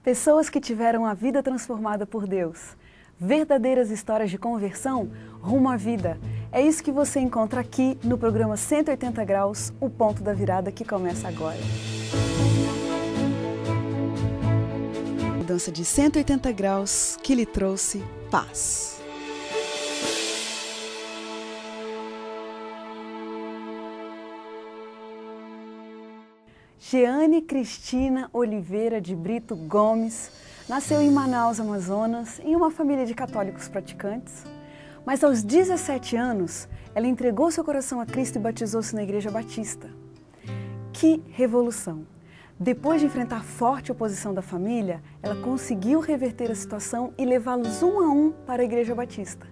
Pessoas que tiveram a vida transformada por Deus. Verdadeiras histórias de conversão rumo à vida. É isso que você encontra aqui no programa 180 Graus, o ponto da virada que começa agora. Mudança de 180 graus que lhe trouxe paz. Jeane Cristina Oliveira de Brito Gomes nasceu em Manaus, Amazonas, em uma família de católicos praticantes. Mas aos 17 anos, ela entregou seu coração a Cristo e batizou-se na Igreja Batista. Que revolução! Depois de enfrentar forte oposição da família, ela conseguiu reverter a situação e levá-los um a um para a Igreja Batista.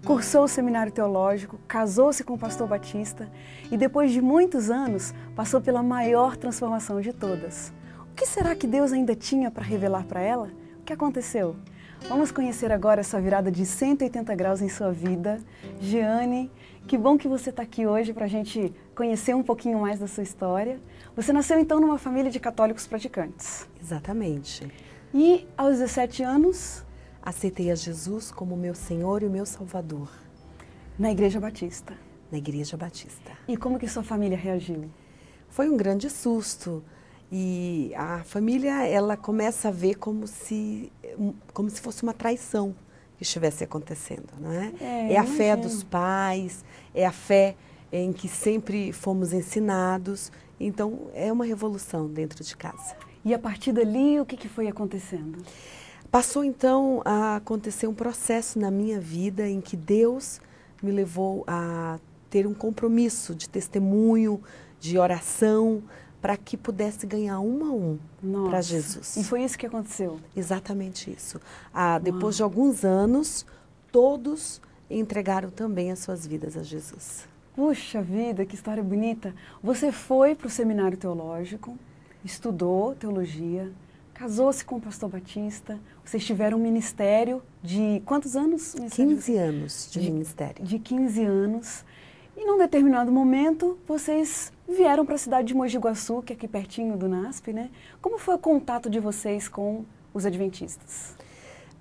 Cursou o seminário teológico, casou-se com o pastor Batista e depois de muitos anos passou pela maior transformação de todas. O que será que Deus ainda tinha para revelar para ela? O que aconteceu? Vamos conhecer agora essa virada de 180 graus em sua vida. Jeane, que bom que você está aqui hoje para a gente conhecer um pouquinho mais da sua história. Você nasceu então numa família de católicos praticantes. Exatamente. E aos 17 anos... aceitei a Jesus como meu Senhor e meu Salvador. Na Igreja Batista. Na Igreja Batista. E como que sua família reagiu? Foi um grande susto. E a família, ela começa a ver como se fosse uma traição que estivesse acontecendo, não é? É a fé dos pais, é a fé em que sempre fomos ensinados. Então, é uma revolução dentro de casa. E a partir dali, o que foi acontecendo? Passou então a acontecer um processo na minha vida em que Deus me levou a ter um compromisso de testemunho, de oração, para que pudesse ganhar um a um para Jesus. E foi isso que aconteceu? Exatamente isso. Depois de alguns anos, todos entregaram também as suas vidas a Jesus. Puxa vida, que história bonita. Você foi para o seminário teológico, estudou teologia, casou-se com o pastor Batista, vocês tiveram um ministério de quantos anos? 15 anos de ministério. De 15 anos. E num determinado momento, vocês vieram para a cidade de Mogi Guaçu, que é aqui pertinho do NASP, né? Como foi o contato de vocês com os adventistas?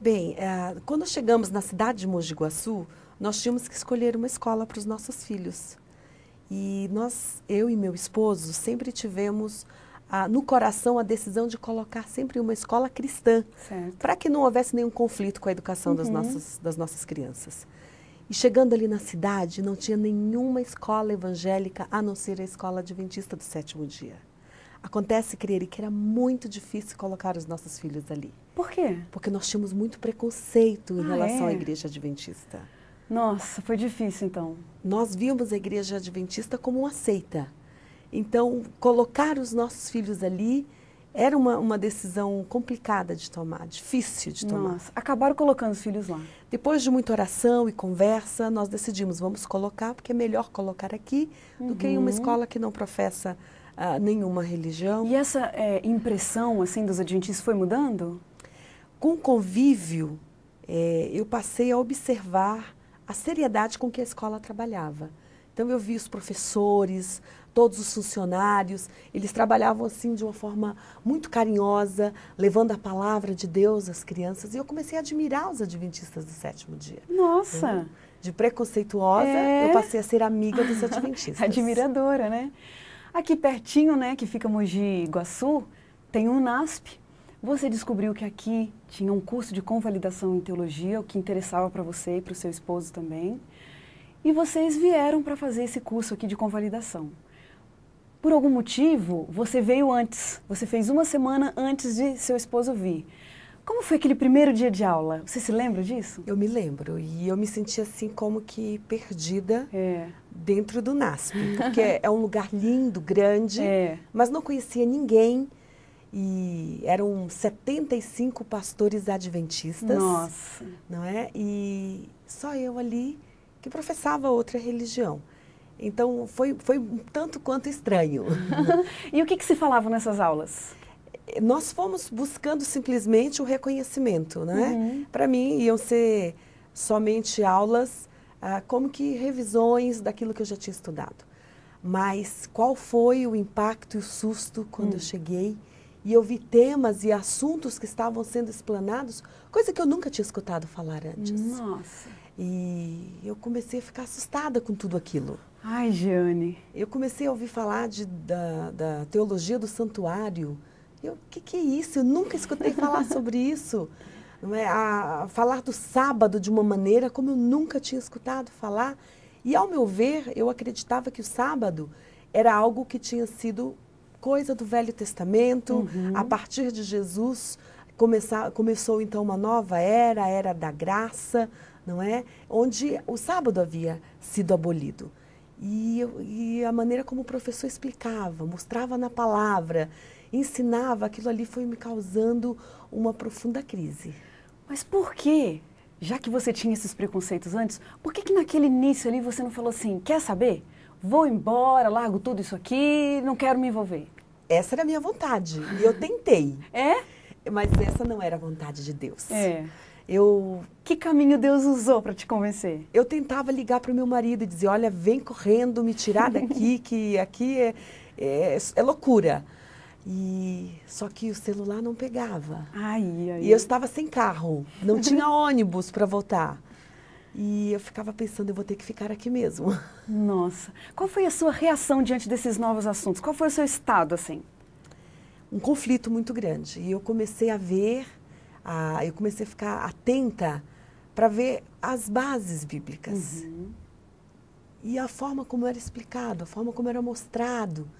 Bem, quando chegamos na cidade de Mogi Guaçu, nós tínhamos que escolher uma escola para os nossos filhos. E eu e meu esposo, sempre tivemos no coração a decisão de colocar sempre uma escola cristã, para que não houvesse nenhum conflito com a educação das nossas crianças. E chegando ali na cidade, não tinha nenhuma escola evangélica a não ser a escola adventista do sétimo dia. Acontece, querer, que era muito difícil colocar os nossos filhos ali. Por quê? Porque nós tínhamos muito preconceito em relação à igreja adventista. Nossa, foi difícil então. Nós víamos a igreja adventista como uma seita. Então, colocar os nossos filhos ali era uma decisão complicada de tomar, difícil de tomar. Nossa, acabaram colocando os filhos lá. Depois de muita oração e conversa, nós decidimos, vamos colocar, porque é melhor colocar aqui do que em uma escola que não professa nenhuma religião. E essa impressão assim, dos adventistas foi mudando? Com o convívio, eu passei a observar a seriedade com que a escola trabalhava. Então, eu vi os professores, todos os funcionários, eles trabalhavam assim de uma forma muito carinhosa, levando a palavra de Deus às crianças. E eu comecei a admirar os adventistas do sétimo dia. Nossa! De preconceituosa, eu passei a ser amiga dos adventistas. Admiradora, né? Aqui pertinho, né, que fica Mogi Guaçu, tem um NASP. Você descobriu que aqui tinha um curso de convalidação em teologia, o que interessava para você e para o seu esposo também. E vocês vieram para fazer esse curso aqui de convalidação. Por algum motivo, você veio antes. Você fez uma semana antes de seu esposo vir. Como foi aquele primeiro dia de aula? Você se lembra disso? Eu me lembro. E eu me senti assim como que perdida dentro do NASP. Porque é um lugar lindo, grande, mas não conhecia ninguém. E eram 75 pastores adventistas. Nossa! Não é? E só eu ali que professava outra religião. Então, foi um tanto quanto estranho. E o que se falava nessas aulas? Nós fomos buscando simplesmente o reconhecimento, né? Para mim, iam ser somente aulas, como que revisões daquilo que eu já tinha estudado. Mas qual foi o impacto e o susto quando eu cheguei e eu vi temas e assuntos que estavam sendo explanados, coisa que eu nunca tinha escutado falar antes. Nossa. E eu comecei a ficar assustada com tudo aquilo. Ai, Jeane. Eu comecei a ouvir falar da teologia do santuário. O que é isso? Eu nunca escutei falar sobre isso. Não é? Falar do sábado de uma maneira como eu nunca tinha escutado falar. E, ao meu ver, eu acreditava que o sábado era algo que tinha sido coisa do Velho Testamento. A partir de Jesus, começou então uma nova era, a era da graça, não é? Onde o sábado havia sido abolido. E a maneira como o professor explicava, mostrava na palavra, ensinava, aquilo ali foi me causando uma profunda crise. Mas por quê? Já que você tinha esses preconceitos antes, por que naquele início ali você não falou assim, quer saber? Vou embora, largo tudo isso aqui, não quero me envolver. Essa era a minha vontade, e eu tentei. É? Mas essa não era a vontade de Deus. É. Que caminho Deus usou para te convencer? Eu tentava ligar para o meu marido e dizer, olha, vem correndo, me tirar daqui, que aqui é loucura. Só que o celular não pegava. E eu estava sem carro, não tinha ônibus para voltar. E eu ficava pensando, eu vou ter que ficar aqui mesmo. Nossa, qual foi a sua reação diante desses novos assuntos? Qual foi o seu estado, assim? Um conflito muito grande. E eu comecei a ver, eu comecei a ficar atenta para ver as bases bíblicas. E a forma como era explicado, a forma como era mostrado.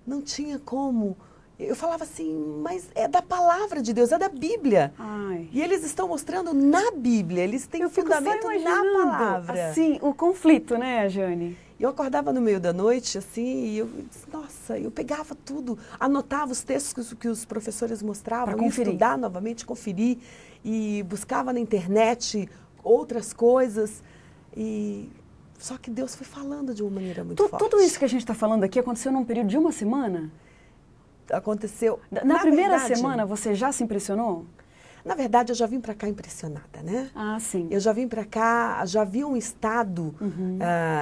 Não tinha como. Eu falava assim, mas é da palavra de Deus, é da Bíblia. Ai. E eles estão mostrando na Bíblia, eles têm o fundamento na palavra. Assim, o conflito, né, Jeane? Eu acordava no meio da noite, assim, e nossa, eu pegava tudo, anotava os textos que os professores mostravam, ia estudar novamente, conferir, e buscava na internet outras coisas. Só que Deus foi falando de uma maneira muito forte. Tudo isso que a gente está falando aqui aconteceu num período de uma semana? Aconteceu. Na primeira semana você já se impressionou? Na verdade, eu já vim para cá impressionada, né? Ah, sim. Eu já vim para cá, já vi um estado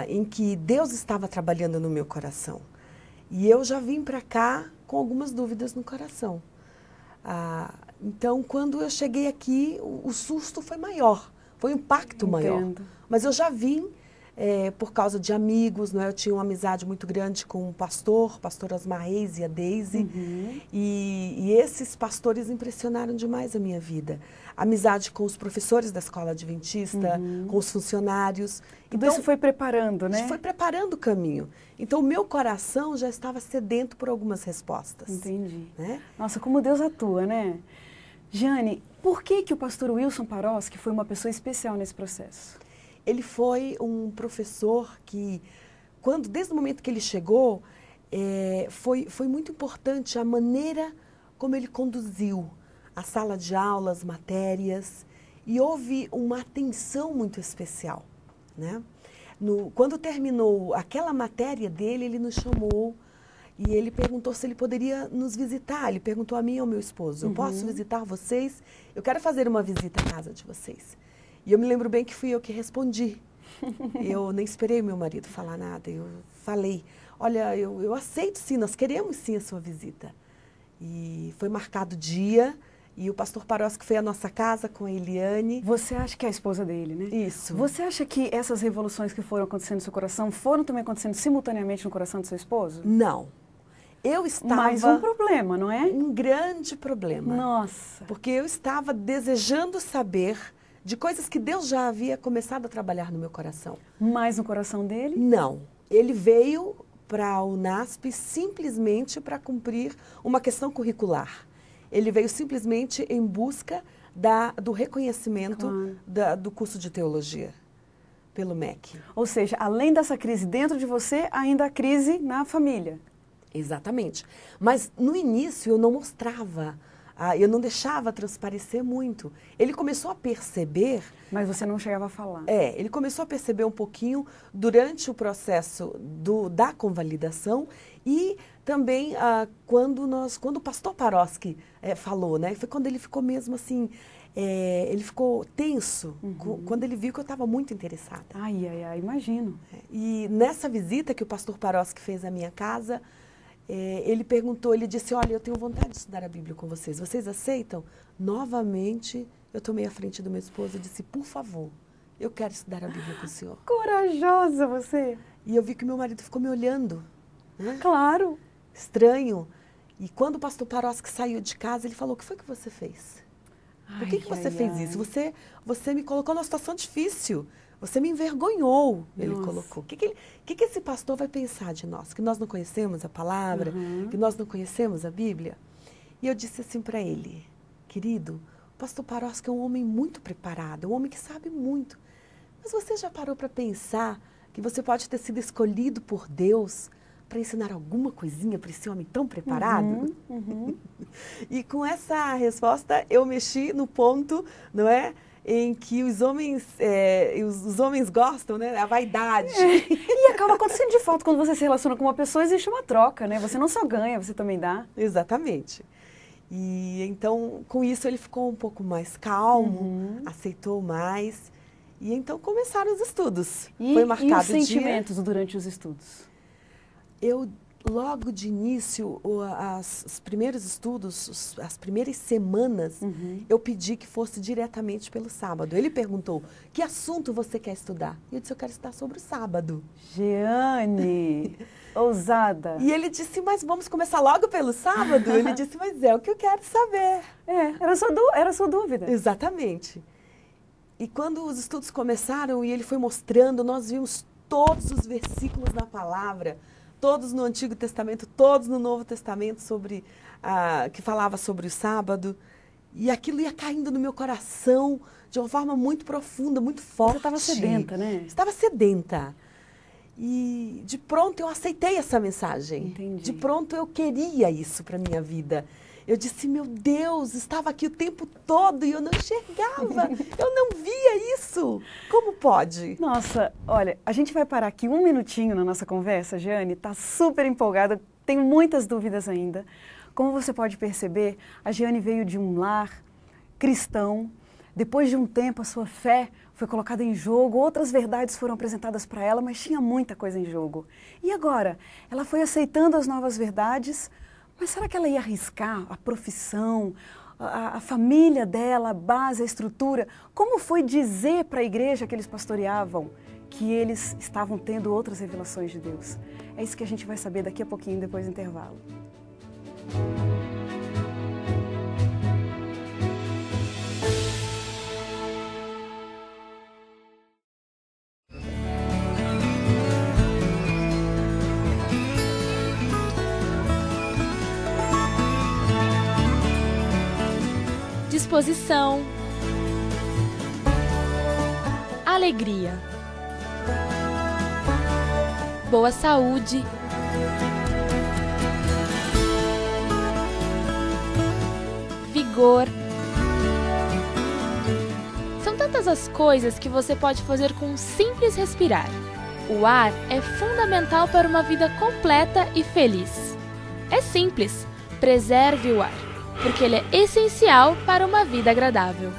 em que Deus estava trabalhando no meu coração. E eu já vim para cá com algumas dúvidas no coração. Então, quando eu cheguei aqui, o susto foi maior, foi um impacto maior. Mas eu já vim por causa de amigos, não é? Eu tinha uma amizade muito grande com o pastor Osmar Reis e a Deise, e esses pastores impressionaram demais a minha vida. Amizade com os professores da escola adventista, com os funcionários. Tudo isso foi preparando, né? Isso foi preparando o caminho. Então, o meu coração já estava sedento por algumas respostas. Entendi. Né? Nossa, como Deus atua, né? Jeane, por que o pastor Wilson Paroski foi uma pessoa especial nesse processo? Ele foi um professor que, desde o momento que ele chegou, foi muito importante a maneira como ele conduziu a sala de aula, as matérias, e houve uma atenção muito especial, né? Quando terminou aquela matéria dele, ele nos chamou e ele perguntou se ele poderia nos visitar. Ele perguntou a mim e ao meu esposo, eu posso visitar vocês? Eu quero fazer uma visita à casa de vocês. E eu me lembro bem que fui eu que respondi. Eu nem esperei o meu marido falar nada. Eu falei, olha, eu aceito sim, nós queremos sim a sua visita. E foi marcado o dia, e o pastor Paroski foi à nossa casa com a Eliane. Você acha que é a esposa dele, né? Isso. Você acha que essas revoluções que foram acontecendo no seu coração foram também acontecendo simultaneamente no coração do seu esposo? Não. Eu estava... Mais um problema, não é? Um grande problema. Nossa. Porque eu estava desejando saber de coisas que Deus já havia começado a trabalhar no meu coração. Mais no coração dele? Não. Ele veio para a UNASP simplesmente para cumprir uma questão curricular. Ele veio simplesmente em busca do reconhecimento do curso de teologia pelo MEC. Ou seja, além dessa crise dentro de você, ainda a crise na família. Exatamente. Mas no início eu não mostrava, eu não deixava transparecer muito. Ele começou a perceber... Mas você não chegava a falar. Ele começou a perceber um pouquinho durante o processo da convalidação e também quando o pastor Paroski falou, né? Foi quando ele ficou mesmo assim, ele ficou tenso, quando ele viu que eu estava muito interessada. Ai, imagino. E nessa visita que o pastor Paroski fez à minha casa, ele perguntou, ele disse, olha, eu tenho vontade de estudar a Bíblia com vocês. Vocês aceitam? Novamente, eu tomei a frente do meu esposo e disse, por favor, eu quero estudar a Bíblia com o senhor. Corajosa você! E eu vi que meu marido ficou me olhando. Né? Claro! Estranho. E quando o pastor Paroski saiu de casa, ele falou, o que foi que você fez? Por que você fez isso? Você me colocou numa situação difícil. Você me envergonhou, ele colocou. O que esse pastor vai pensar de nós? Que nós não conhecemos a palavra, que nós não conhecemos a Bíblia? E eu disse assim para ele, querido, o pastor Paroski é um homem muito preparado, um homem que sabe muito. Mas você já parou para pensar que você pode ter sido escolhido por Deus para ensinar alguma coisinha para esse homem tão preparado? E com essa resposta eu mexi no ponto, não é? Em que os homens gostam, né? A vaidade. E acaba acontecendo de fato, quando você se relaciona com uma pessoa, existe uma troca, né? Você não só ganha, você também dá. Exatamente. E então, com isso, ele ficou um pouco mais calmo, aceitou mais. E então começaram os estudos. Foi marcado os sentimentos durante os estudos? Eu, logo de início, os primeiros estudos, as primeiras semanas, eu pedi que fosse diretamente pelo sábado. Ele perguntou, que assunto você quer estudar? E eu disse, eu quero estudar sobre o sábado. Jeane, ousada. E ele disse, mas vamos começar logo pelo sábado? Ele disse, mas é o que eu quero saber. Era sua dúvida. Exatamente. E quando os estudos começaram e ele foi mostrando, nós vimos todos os versículos da palavra, todos no Antigo Testamento, todos no Novo Testamento, que falava sobre o sábado. E aquilo ia caindo no meu coração de uma forma muito profunda, muito forte. Você estava sedenta, né? Estava sedenta. E de pronto eu aceitei essa mensagem. Entendi. De pronto eu queria isso para a minha vida. Eu disse, meu Deus, estava aqui o tempo todo e eu não enxergava, eu não via isso. Como pode? Nossa, olha, a gente vai parar aqui um minutinho na nossa conversa, Jeane, está super empolgada, tenho muitas dúvidas ainda. Como você pode perceber, a Jeane veio de um lar cristão, depois de um tempo a sua fé foi colocada em jogo, outras verdades foram apresentadas para ela, mas tinha muita coisa em jogo. E agora? Ela foi aceitando as novas verdades, mas será que ela ia arriscar a profissão, a família dela, a base, a estrutura? Como foi dizer para a igreja que eles pastoreavam que eles estavam tendo outras revelações de Deus? É isso que a gente vai saber daqui a pouquinho, depois do intervalo. Disposição, alegria, boa saúde, vigor. São tantas as coisas que você pode fazer com um simples respirar. O ar é fundamental para uma vida completa e feliz. É simples, preserve o ar, porque ele é essencial para uma vida agradável.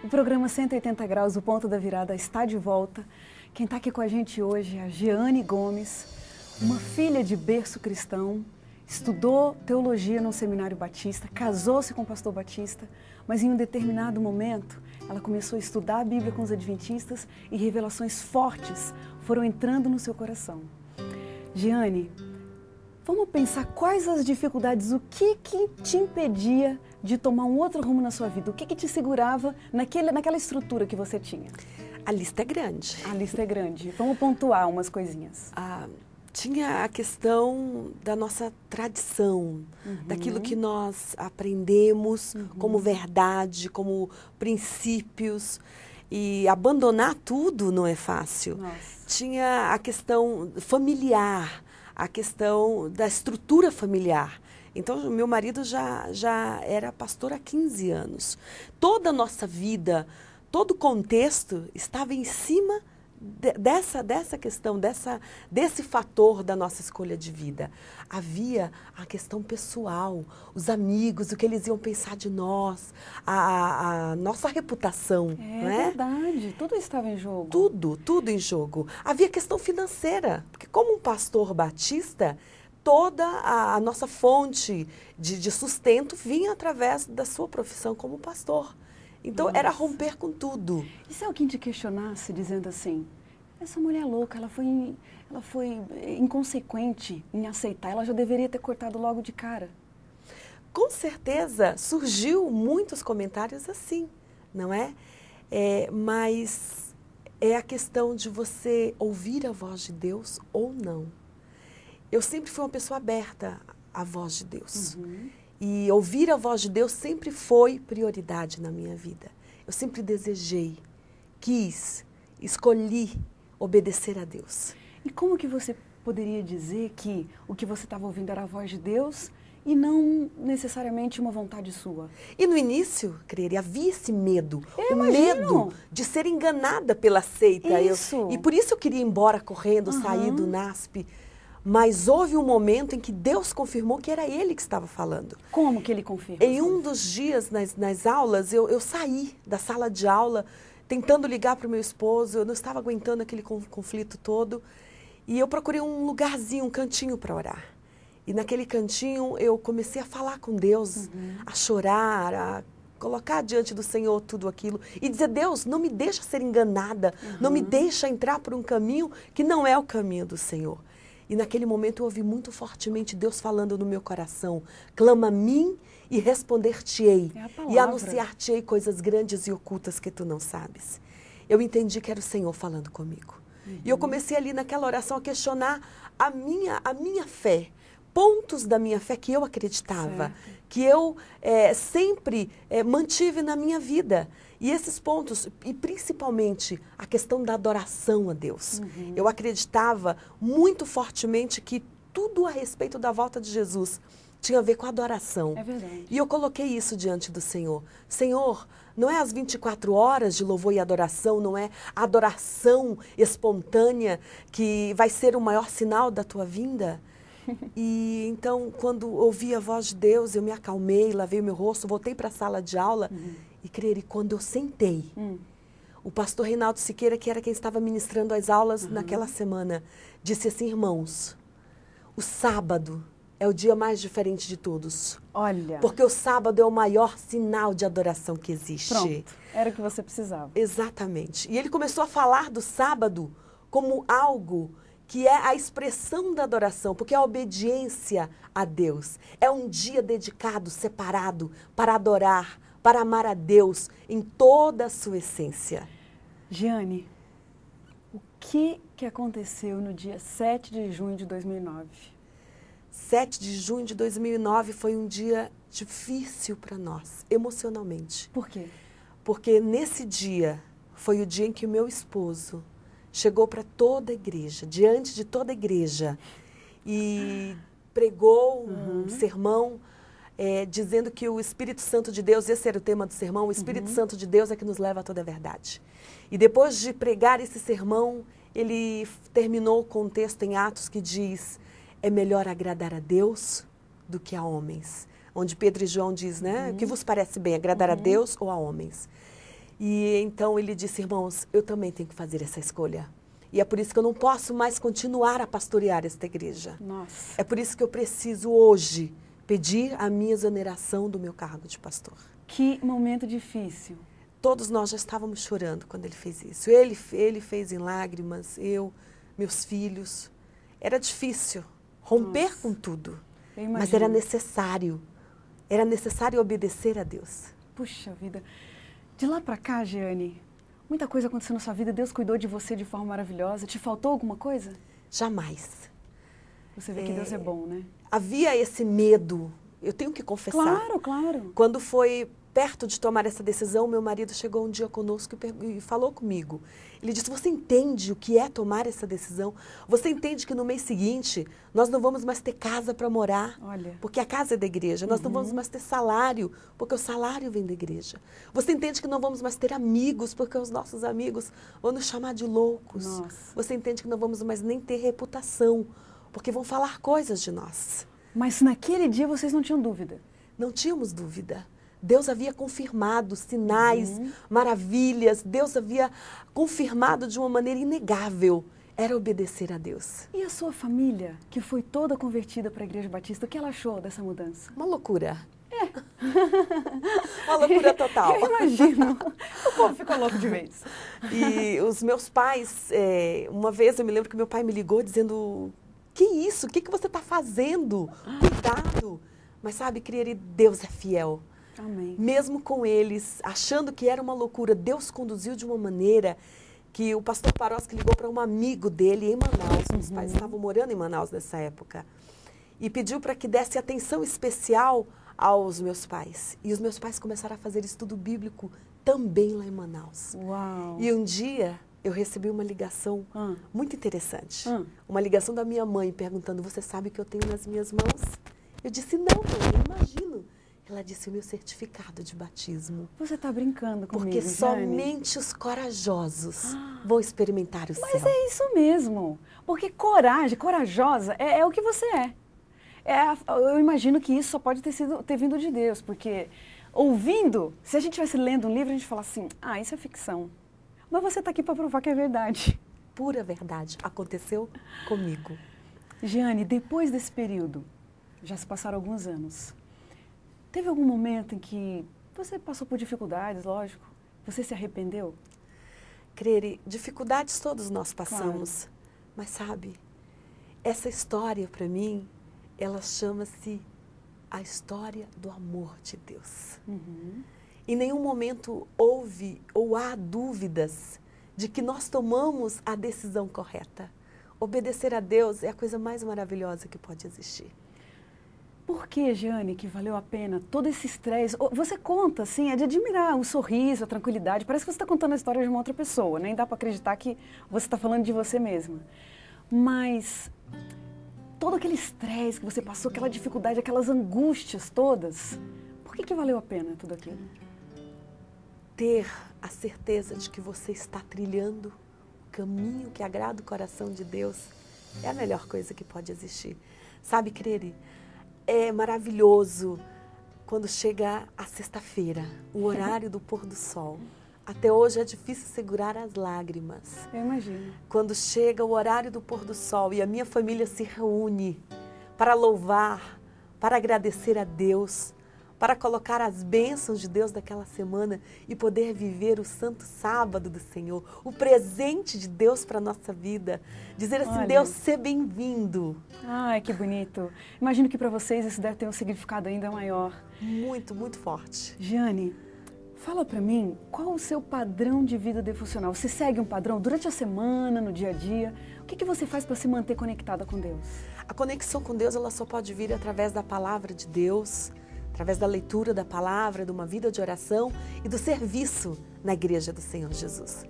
O programa 180 Graus, o Ponto da Virada, está de volta. Quem está aqui com a gente hoje é a Jeane Gomes, uma filha de berço cristão estudou teologia num seminário batista, casou-se com o pastor batista, mas em um determinado momento ela começou a estudar a Bíblia com os adventistas e revelações fortes foram entrando no seu coração. Jeane, vamos pensar quais as dificuldades, o que te impedia de tomar um outro rumo na sua vida? O que te segurava naquela estrutura que você tinha? A lista é grande. A lista é grande. Vamos pontuar umas coisinhas. Tinha a questão da nossa tradição, daquilo que nós aprendemos como verdade, como princípios. E abandonar tudo não é fácil. Nossa. Tinha a questão familiar, a questão da estrutura familiar. Então, meu marido já era pastor há 15 anos. Toda a nossa vida, todo o contexto estava em cima dessa questão, desse fator da nossa escolha de vida. Havia a questão pessoal, os amigos, o que eles iam pensar de nós, a nossa reputação. Não é verdade, tudo estava em jogo. Tudo em jogo. Havia questão financeira, porque como um pastor batista, toda a nossa fonte de sustento vinha através da sua profissão como pastor. Então, era romper com tudo. E se alguém te questionasse dizendo assim, essa mulher é louca, ela foi inconsequente em aceitar, ela já deveria ter cortado logo de cara? Com certeza, surgiu muitos comentários assim, não é? Mas é a questão de você ouvir a voz de Deus ou não. Eu sempre fui uma pessoa aberta à voz de Deus. E ouvir a voz de Deus sempre foi prioridade na minha vida. Eu sempre desejei, quis, escolhi obedecer a Deus. E como que você poderia dizer que o que você estava ouvindo era a voz de Deus e não necessariamente uma vontade sua? E no início, Creire, havia esse medo. Eu o imagino. Medo de ser enganada pela seita. Isso. E por isso eu queria ir embora correndo, sair do NASP. Mas houve um momento em que Deus confirmou que era Ele que estava falando. Como que Ele confirma? Em um dos dias nas aulas, eu saí da sala de aula, tentando ligar para o meu esposo, eu não estava aguentando aquele conflito todo. E eu procurei um lugarzinho, um cantinho para orar. E naquele cantinho eu comecei a falar com Deus, a chorar, a colocar diante do Senhor tudo aquilo. E dizer, Deus, não me deixa ser enganada, não me deixa entrar por um caminho que não é o caminho do Senhor. E naquele momento eu ouvi muito fortemente Deus falando no meu coração, clama a mim e responder-te-ei, e anunciar-te-ei coisas grandes e ocultas que tu não sabes. Eu entendi que era o Senhor falando comigo. E eu comecei ali naquela oração a questionar a minha fé, pontos da minha fé que eu acreditava, que eu sempre mantive na minha vida. E esses pontos, e principalmente a questão da adoração a Deus. Eu acreditava muito fortemente que tudo a respeito da volta de Jesus tinha a ver com a adoração. É verdade. E eu coloquei isso diante do Senhor. Senhor, não é as 24 horas de louvor e adoração, não é a adoração espontânea que vai ser o maior sinal da tua vinda? E então, quando ouvi a voz de Deus, eu me acalmei, lavei o meu rosto, voltei para a sala de aula e creio, quando eu sentei, o pastor Reinaldo Siqueira, que era quem estava ministrando as aulas naquela semana, disse assim, irmãos, o sábado é o dia mais diferente de todos. Olha. Porque o sábado é o maior sinal de adoração que existe. Pronto, era o que você precisava. Exatamente. E ele começou a falar do sábado como algo que é a expressão da adoração, porque é a obediência a Deus. É um dia dedicado, separado, para adorar, para amar a Deus em toda a sua essência. Jeane, o que aconteceu no dia 7 de junho de 2009? 7 de junho de 2009 foi um dia difícil para nós, emocionalmente. Por quê? Porque nesse dia foi o dia em que o meu esposo chegou para toda a igreja, diante de toda a igreja, e pregou um sermão dizendo que o Espírito Santo de Deus, esse era o tema do sermão, o Espírito Santo de Deus é que nos leva a toda a verdade. E depois de pregar esse sermão, ele terminou com um texto em Atos que diz, é melhor agradar a Deus do que a homens. Onde Pedro e João diz, né, o que vos parece bem, agradar a Deus ou a homens? E então ele disse, irmãos, eu também tenho que fazer essa escolha. E é por isso que eu não posso mais continuar a pastorear esta igreja. Nossa. É por isso que eu preciso hoje pedir a minha exoneração do meu cargo de pastor. Que momento difícil. Todos nós já estávamos chorando quando ele fez isso. Ele fez em lágrimas, eu, meus filhos. Era difícil romper com tudo, mas era necessário. Era necessário obedecer a Deus. Puxa vida. De lá para cá, Jeane, muita coisa aconteceu na sua vida. Deus cuidou de você de forma maravilhosa. Te faltou alguma coisa? Jamais. Você vê que Deus é bom, né? Havia esse medo, eu tenho que confessar. Claro, claro. Quando foi perto de tomar essa decisão, meu marido chegou um dia conosco e falou comigo. Ele disse, você entende o que é tomar essa decisão? Você entende que no mês seguinte nós não vamos mais ter casa para morar? Olha. Porque a casa é da igreja. Nós não vamos mais ter salário, porque o salário vem da igreja. Você entende que não vamos mais ter amigos, porque os nossos amigos vão nos chamar de loucos. Nossa. Você entende que não vamos mais nem ter reputação, porque vão falar coisas de nós. Mas naquele dia vocês não tinham dúvida? Não tínhamos dúvida. Deus havia confirmado sinais, maravilhas. Deus havia confirmado de uma maneira inegável. Era obedecer a Deus. E a sua família, que foi toda convertida para a Igreja Batista, o que ela achou dessa mudança? Uma loucura. Uma loucura total. Eu imagino. O povo ficou louco de vez. E os meus pais, uma vez eu me lembro que meu pai me ligou dizendo, que isso? O que você está fazendo? Cuidado. Mas sabe, querida, Deus é fiel. Amém. Mesmo com eles achando que era uma loucura, Deus conduziu de uma maneira que o pastor Paroski ligou para um amigo dele em Manaus. Meus pais estavam morando em Manaus nessa época. E pediu para que desse atenção especial aos meus pais. E os meus pais começaram a fazer estudo bíblico também lá em Manaus. Uau. E um dia eu recebi uma ligação muito interessante. Uma ligação da minha mãe perguntando, você sabe o que eu tenho nas minhas mãos? Eu disse, não, mãe, eu imagino. Ela disse, o meu certificado de batismo. Você está brincando comigo, Porque Jeane? somente os corajosos vão experimentar o céu. Mas é isso mesmo. Porque coragem, corajosa, é o que você é. Eu imagino que isso só pode ter vindo de Deus. Porque ouvindo, se a gente estivesse lendo um livro, a gente fala assim, isso é ficção. Mas você está aqui para provar que é verdade. Pura verdade. Aconteceu comigo. Jeane, depois desse período, já se passaram alguns anos, teve algum momento em que você passou por dificuldades, lógico, você se arrependeu? Crere, dificuldades todos nós passamos, claro. Mas sabe, essa história para mim, ela chama-se a história do amor de Deus. Em nenhum momento houve ou há dúvidas de que nós tomamos a decisão correta. Obedecer a Deus é a coisa mais maravilhosa que pode existir. Por que, Jeane, que valeu a pena todo esse estresse? Você conta, assim, é de admirar o sorriso, a tranquilidade. Parece que você está contando a história de uma outra pessoa, nem dá para acreditar que você está falando de você mesma. Mas todo aquele estresse que você passou, aquela dificuldade, aquelas angústias todas, por que valeu a pena tudo aquilo? Ter a certeza de que você está trilhando o caminho que agrada o coração de Deus é a melhor coisa que pode existir. Sabe, Crere? É maravilhoso quando chega a sexta-feira, o horário do pôr do sol. Até hoje é difícil segurar as lágrimas. Eu imagino. Quando chega o horário do pôr do sol e a minha família se reúne para louvar, para agradecer a Deus, para colocar as bênçãos de Deus daquela semana e poder viver o santo sábado do Senhor, o presente de Deus para a nossa vida. Dizer assim, olha, Deus, seja bem-vindo. Ai, que bonito. Imagino que para vocês isso deve ter um significado ainda maior. Muito, muito forte. Jeane, fala para mim, qual o seu padrão de vida devocional? Você segue um padrão durante a semana, no dia a dia? O que você faz para se manter conectada com Deus? A conexão com Deus, ela só pode vir através da palavra de Deus, através da leitura da palavra, de uma vida de oração e do serviço na igreja do Senhor Jesus.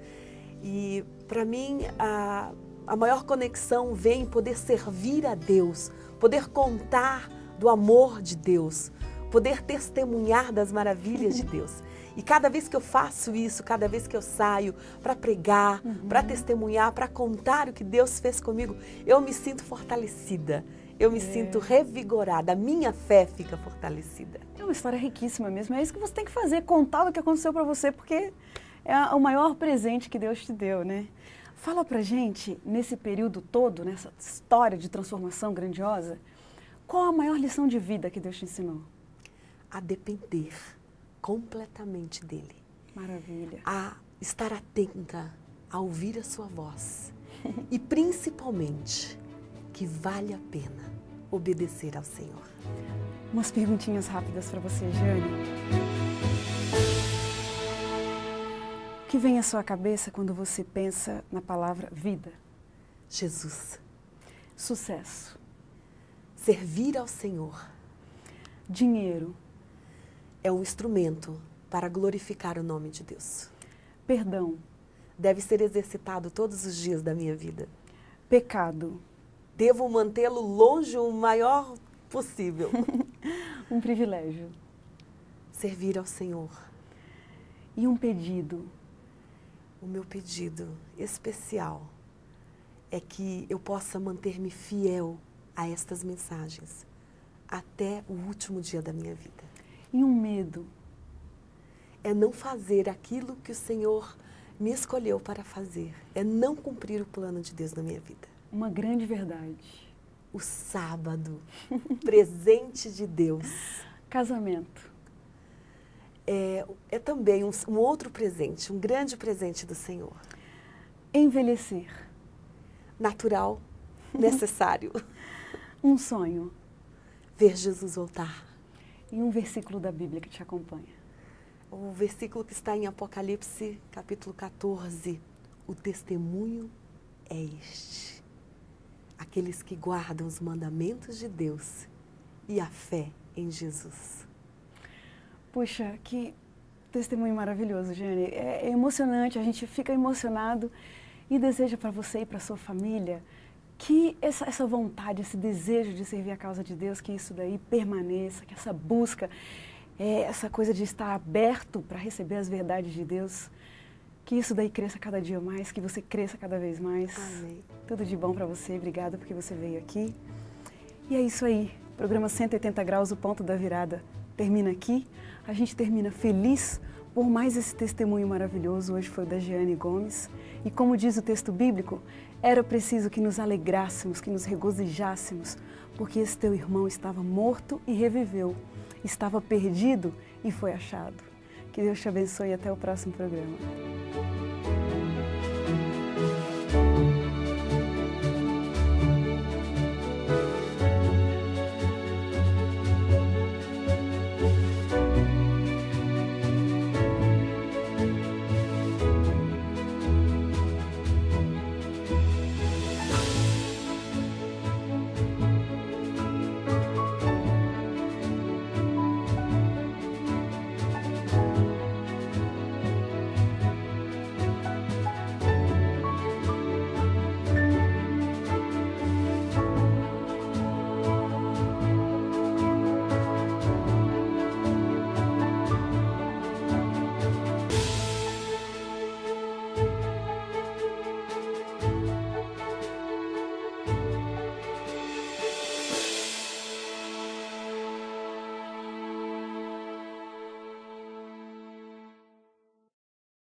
E para mim, a maior conexão vem em poder servir a Deus, poder contar do amor de Deus, poder testemunhar das maravilhas de Deus. E cada vez que eu faço isso, cada vez que eu saio para pregar, para testemunhar, para contar o que Deus fez comigo, eu me sinto fortalecida. Eu me sinto revigorada, a minha fé fica fortalecida. É uma história riquíssima mesmo, é isso que você tem que fazer, contar o que aconteceu para você, porque é o maior presente que Deus te deu, né? Fala pra gente, nesse período todo, nessa história de transformação grandiosa, qual a maior lição de vida que Deus te ensinou? A depender completamente dele. Maravilha. A estar atenta, a ouvir a sua voz. E principalmente, que vale a pena obedecer ao Senhor. Umas perguntinhas rápidas para você, Jane. O que vem à sua cabeça quando você pensa na palavra vida? Jesus. Sucesso. Servir ao Senhor. Dinheiro. É um instrumento para glorificar o nome de Deus. Perdão. Deve ser exercitado todos os dias da minha vida. Pecado. Devo mantê-lo longe o maior possível. Um privilégio. Servir ao Senhor. E um pedido. O meu pedido especial é que eu possa manter-me fiel a estas mensagens até o último dia da minha vida. E um medo. É não fazer aquilo que o Senhor me escolheu para fazer. É não cumprir o plano de Deus na minha vida. Uma grande verdade. O sábado, presente de Deus. Casamento. É também um outro presente, um grande presente do Senhor. Envelhecer. Natural, necessário. Um sonho. Ver Jesus voltar. E um versículo da Bíblia que te acompanha. O versículo que está em Apocalipse, capítulo 14. O testemunho é este. Aqueles que guardam os mandamentos de Deus e a fé em Jesus. Puxa, que testemunho maravilhoso, Jane. É emocionante, a gente fica emocionado e deseja para você e para sua família que essa vontade, esse desejo de servir a causa de Deus, que isso daí permaneça, que essa busca, essa coisa de estar aberto para receber as verdades de Deus, que isso daí cresça cada dia mais, que você cresça cada vez mais. Amém. Tudo de bom para você, obrigada porque você veio aqui. E é isso aí, programa 180 graus, o ponto da virada termina aqui. A gente termina feliz por mais esse testemunho maravilhoso. Hoje foi o da Jeane Gomes. E como diz o texto bíblico, era preciso que nos alegrássemos, que nos regozijássemos, porque esse teu irmão estava morto e reviveu, estava perdido e foi achado. Que Deus te abençoe e até o próximo programa.